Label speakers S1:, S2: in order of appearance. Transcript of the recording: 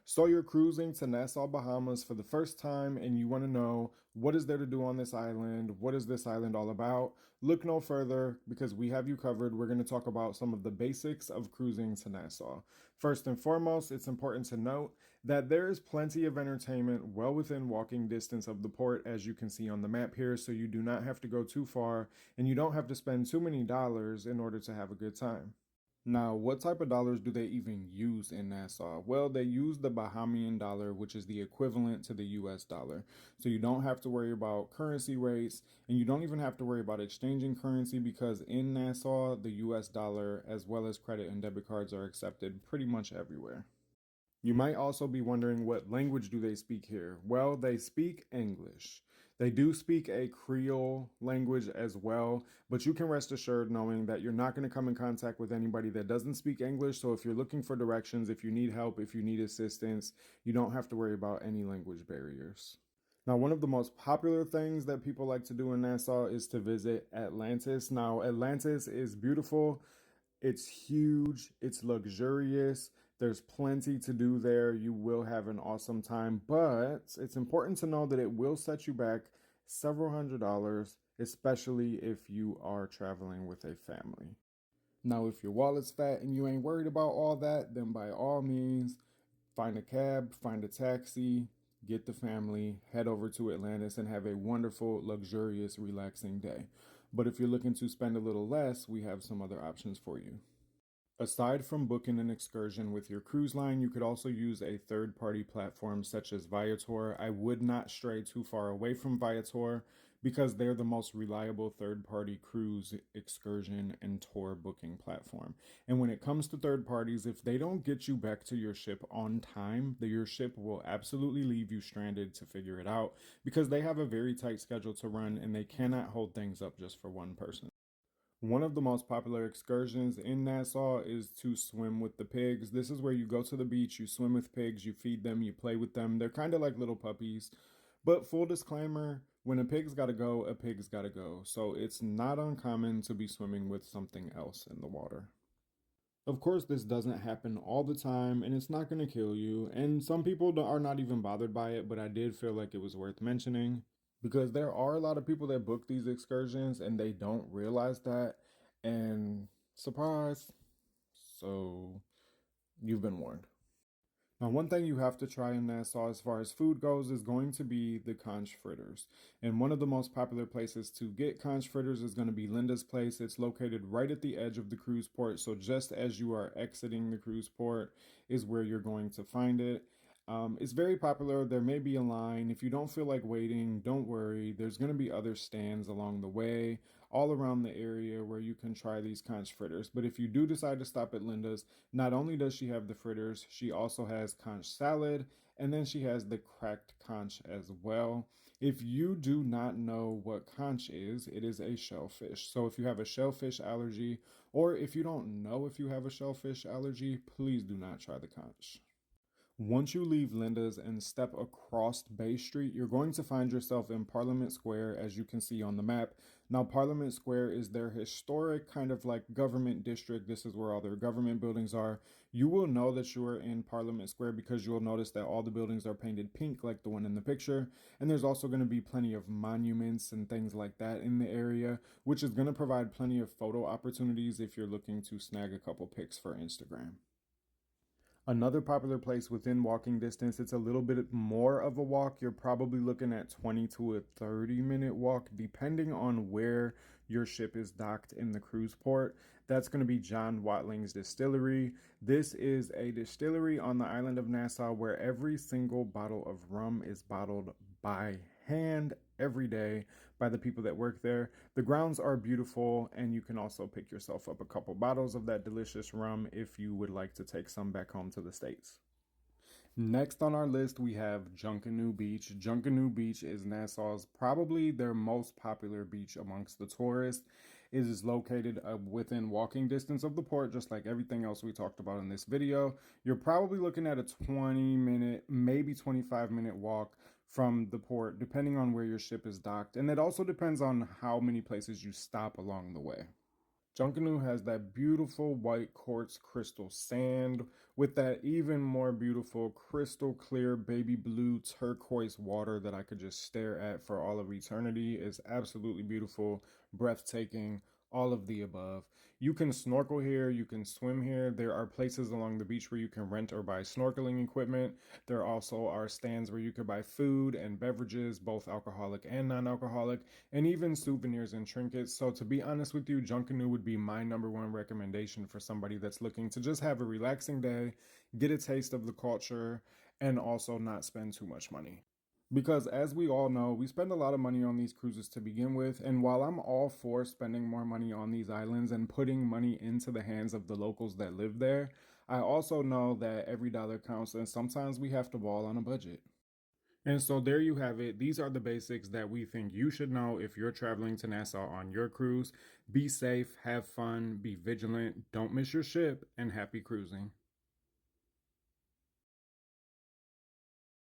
S1: So you're cruising to Nassau, Bahamas for the first time and you want to know what is there to do on this island? What is this island all about? Look no further because we have you covered. We're going to talk about some of the basics of cruising to Nassau. First and foremost, it's important to note that there is plenty of entertainment well within walking distance of the port, as you can see on the map here, so you do not have to go too far and you don't have to spend too many dollars in order to have a good time. Now, what type of dollars do they even use in Nassau? Well, they use the Bahamian dollar, which is the equivalent to the US dollar. So you don't have to worry about currency rates and you don't even have to worry about exchanging currency because in Nassau, the US dollar as well as credit and debit cards are accepted pretty much everywhere. You might also be wondering what language do they speak here? Well, they speak English. They do speak a Creole language as well, but you can rest assured knowing that you're not going to come in contact with anybody that doesn't speak English. So if you're looking for directions, if you need help, if you need assistance, you don't have to worry about any language barriers. Now, one of the most popular things that people like to do in Nassau is to visit Atlantis. Now, Atlantis is beautiful. It's huge, it's luxurious. There's plenty to do there. You will have an awesome time, but it's important to know that it will set you back several $100s, especially if you are traveling with a family. Now, if your wallet's fat and you ain't worried about all that, then by all means, find a cab, find a taxi, get the family, head over to Atlantis, and have a wonderful, luxurious, relaxing day. But if you're looking to spend a little less, we have some other options for you. Aside from booking an excursion with your cruise line, you could also use a third party platform such as Viator. I would not stray too far away from Viator because they're the most reliable third party cruise excursion and tour booking platform. And when it comes to third parties, if they don't get you back to your ship on time, your ship will absolutely leave you stranded to figure it out because they have a very tight schedule to run and they cannot hold things up just for one person. One of the most popular excursions in Nassau is to swim with the pigs. This is where you go to the beach, you swim with pigs, you feed them, you play with them. They're kind of like little puppies. But full disclaimer, when a pig's got to go, a pig's got to go. So it's not uncommon to be swimming with something else in the water. Of course, this doesn't happen all the time and it's not going to kill you. And some people are not even bothered by it, but I did feel like it was worth mentioning because there are a lot of people that book these excursions and they don't realize that. And surprise, so you've been warned. Now, one thing you have to try in Nassau as far as food goes is going to be the conch fritters. And one of the most popular places to get conch fritters is going to be Linda's Place. It's located right at the edge of the cruise port. So just as you are exiting the cruise port is where you're going to find it. It's very popular. There may be a line. If you don't feel like waiting, don't worry. There's going to be other stands along the way, all around the area where you can try these conch fritters. But if you do decide to stop at Linda's, not only does she have the fritters, she also has conch salad, and then she has the cracked conch as well. If you do not know what conch is, it is a shellfish. So if you have a shellfish allergy, or if you don't know if you have a shellfish allergy, please do not try the conch. Once you leave Linda's and step across Bay Street, you're going to find yourself in Parliament Square, as you can see on the map. Now, Parliament Square is their historic kind of like government district. This is where all their government buildings are. You will know that you are in Parliament Square because you'll notice that all the buildings are painted pink, like the one in the picture. And there's also going to be plenty of monuments and things like that in the area, which is going to provide plenty of photo opportunities if you're looking to snag a couple pics for Instagram. Another popular place within walking distance, it's a little bit more of a walk. You're probably looking at 20 to a 30-minute walk, depending on where your ship is docked in the cruise port. That's going to be John Watling's Distillery. This is a distillery on the island of Nassau where every single bottle of rum is bottled by hand every day by the people that work there. The grounds are beautiful, and you can also pick yourself up a couple bottles of that delicious rum if you would like to take some back home to the States. Next on our list, we have Junkanoo Beach. Junkanoo Beach is Nassau's probably their most popular beach amongst the tourists. It is located within walking distance of the port, just like everything else we talked about in this video. You're probably looking at a 20-minute, maybe 25-minute walk from the port, depending on where your ship is docked. And it also depends on how many places you stop along the way. Junkanoo has that beautiful white quartz crystal sand with that even more beautiful crystal clear baby blue turquoise water that I could just stare at for all of eternity. It's absolutely beautiful, breathtaking, all of the above. You can snorkel here, you can swim here. There are places along the beach where you can rent or buy snorkeling equipment. There also are stands where you could buy food and beverages, both alcoholic and non alcoholic, and even souvenirs and trinkets. So, to be honest with you, Junkanoo would be my number one recommendation for somebody that's looking to just have a relaxing day, get a taste of the culture, and also not spend too much money. Because as we all know, we spend a lot of money on these cruises to begin with. And while I'm all for spending more money on these islands and putting money into the hands of the locals that live there, I also know that every dollar counts and sometimes we have to ball on a budget. And so there you have it. These are the basics that we think you should know if you're traveling to Nassau on your cruise. Be safe, have fun, be vigilant, don't miss your ship, and happy cruising.